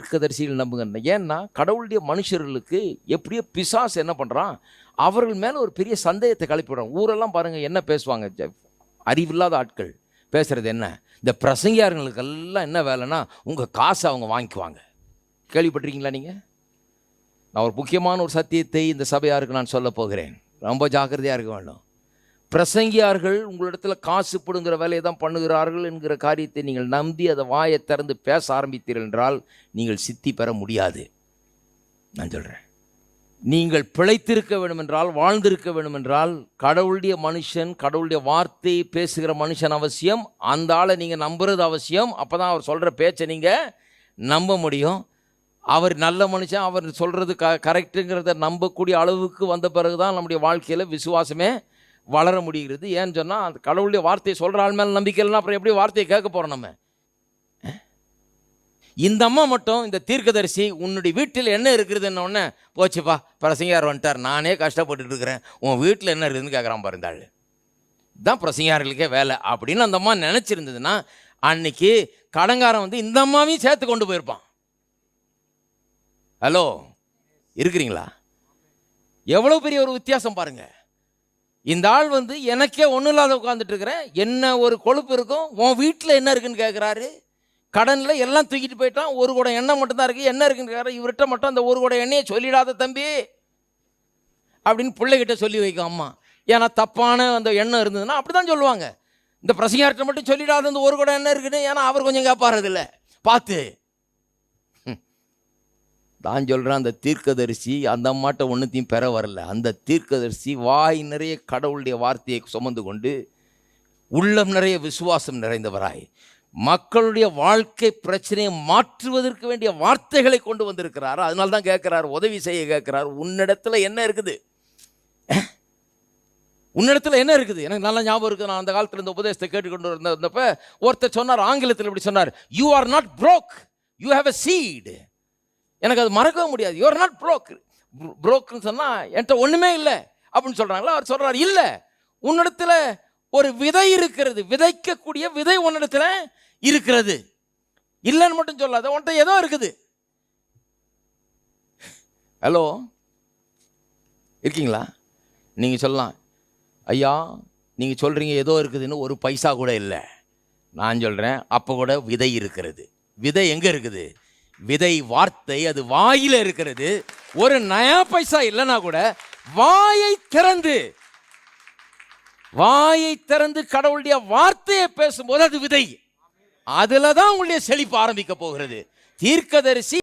தீர்க்கதரிசிகள் நம்புங்க. ஏன்னா கடவுளுடைய மனுஷர்களுக்கு எப்படியோ பிசாசு என்ன பண்ணுறான், அவர்கள் மேலே ஒரு பெரிய சந்தேகத்தை கிளப்பிவிடுறான். ஊரெல்லாம் பாருங்கள் என்ன பேசுவாங்க, அறிவில்லாத ஆட்கள் பேசுகிறது என்ன, இந்த பிரசங்கியார்களுக்கெல்லாம் என்ன வேலைன்னா உங்கள் காசை அவங்க வாங்கிக்குவாங்க. கேள்விப்பட்டிருக்கீங்களா நீங்கள்? நான் ஒரு முக்கியமான ஒரு சத்தியத்தை இந்த சபையாருக்கு நான் சொல்ல போகிறேன். ரொம்ப ஜாக்கிரதையாக இருக்க வேண்டும். பிரசங்கியார்கள் உங்களிடத்தில் காசு பிடுங்கிற வேலையை தான் பண்ணுகிறார்கள் என்கிற காரியத்தை நீங்கள் நம்பி அதை வாயை திறந்து பேச ஆரம்பித்தீர்கள் என்றால் நீங்கள் சித்தி பெற முடியாது. நான் சொல்கிறேன், நீங்கள் பிழைத்திருக்க வேண்டும் என்றால், வாழ்ந்திருக்க வேண்டும் என்றால், கடவுளுடைய மனுஷன், கடவுளுடைய வார்த்தையை பேசுகிற மனுஷன் அவசியம். அந்த ஆளை நீங்கள் நம்புறது அவசியம். அப்போ தான் அவர் சொல்கிற பேச்சை நீங்கள் நம்ப முடியும். அவர் நல்ல மனுஷன், அவர் சொல்கிறது கரெக்டுங்கிறத நம்பக்கூடிய அளவுக்கு வந்த பிறகு தான் நம்முடைய வாழ்க்கையில் விசுவாசமே வளர முடிகிறது. ஏன்னு சொன்னால், அந்த கடவுளுடைய வார்த்தையை சொல்கிற ஆள் மேலே நம்பிக்கை இல்லைன்னா அப்புறம் எப்படி வார்த்தையை கேட்க போகிறோம் நம்ம? இந்த அம்மா மட்டும், இந்த தீர்க்கதரிசி உன்னுடைய வீட்டில் என்ன இருக்குதுன்னு ஒன்று போச்சுப்பா, பிரசங்கியார் வந்துட்டார், நானே கஷ்டப்பட்டுட்டு இருக்கிறேன், உன் வீட்டில் என்ன இருக்குதுன்னு கேட்குறான் பாருந்தாள். இதுதான் பிரசங்கியார்களுக்கே வேலை அப்படின்னு அந்த அம்மா நினச்சிருந்ததுன்னா அன்னைக்கு கடங்காரன் வந்து இந்த அம்மாவையும் சேர்த்து கொண்டு போயிருப்பான். ஹலோ, இருக்கிறீங்களா? எவ்வளோ பெரிய ஒரு வித்தியாசம் பாருங்க. இந்த ஆள் வந்து எனக்கே ஒன்றும் இல்லாத உட்காந்துட்டு இருக்கிறேன், என்ன ஒரு கொழுப்பு இருக்கும், உன் வீட்டில் என்ன இருக்குன்னு கேட்குறாரு. கடனில் எல்லாம் தூக்கிட்டு போயிட்டான், ஒரு கூட எண்ணெய் மட்டும்தான் இருக்குது, என்ன இருக்குன்னு கேட்குறேன். இவர்கிட்ட மட்டும் அந்த ஒரு கூட எண்ணெயை சொல்லிடாத தம்பி அப்படின்னு பிள்ளைகிட்ட சொல்லி வைக்கும் அம்மா. ஏன்னா தப்பான அந்த எண்ணம் இருந்ததுன்னா அப்படி தான் சொல்லுவாங்க. இந்த பிரசங்கியார்கிட்ட மட்டும் சொல்லிடாத அந்த ஒரு கூட எண்ணெய் இருக்குன்னு, ஏன்னா அவர் கொஞ்சம் கேட்பாரதில்லை பார்த்து. நான் சொல்கிறேன், அந்த தீர்க்கதரிசி அந்த அம்மாட்ட ஒன்றுத்தையும் பெற வரல. அந்த தீர்க்கதரிசி வாய் நிறைய கடவுளுடைய வார்த்தையை சுமந்து கொண்டு உள்ளம் நிறைய விசுவாசம் நிறைந்தவராய் மக்களுடைய வாழ்க்கை பிரச்சனையை மாற்றுவதற்கு வேண்டிய வார்த்தைகளை கொண்டு வந்திருக்கிறார். அதனால தான் கேட்குறார், உதவி செய்ய கேட்குறார். உன்னிடத்துல என்ன இருக்குது? உன்னிடத்துல என்ன இருக்குது? எனக்கு நல்லா ஞாபகம் இருக்குது. நான் அந்த காலத்தில் இந்த உபதேசத்தை கேட்டுக்கொண்டு இருந்தப்ப ஒருத்தர் சொன்னார், ஆங்கிலத்தில் இப்படி சொன்னார், you are not broke, you have a seat. எனக்கு அது மறக்கவே முடியாது. You are not broke. ப்ரோக்குன்னு சொன்னால் என்கிட்ட ஒன்றுமே இல்லை அப்படின்னு சொல்கிறாங்களா? அவர் சொல்கிறார், இல்லை, உன்னிடத்தில் ஒரு விதை இருக்கிறது, விதைக்கக்கூடிய விதை உன்னிடத்தில் இருக்கிறது, இல்லைன்னு மட்டும் சொல்லாத, உன்கிட்ட ஏதோ இருக்குது. ஹலோ, இருக்கீங்களா? நீங்கள் சொல்லலாம், ஐயா நீங்கள் சொல்கிறீங்க ஏதோ இருக்குதுன்னு, ஒரு பைசா கூட இல்லை. நான் சொல்கிறேன், அப்போ கூட விதை இருக்கிறது. விதை எங்கே இருக்குது? விதை வார்த்தை, அது வாயில இருக்கிறது. ஒரு நயா பைசா இல்லைன்னா கூட வாயை திறந்து கடவுளுடைய வார்த்தையை பேசும்போது அது விதை. அதுல தான் உங்களுடைய செழிப்பு ஆரம்பிக்க போகிறது. தீர்க்கதரிசி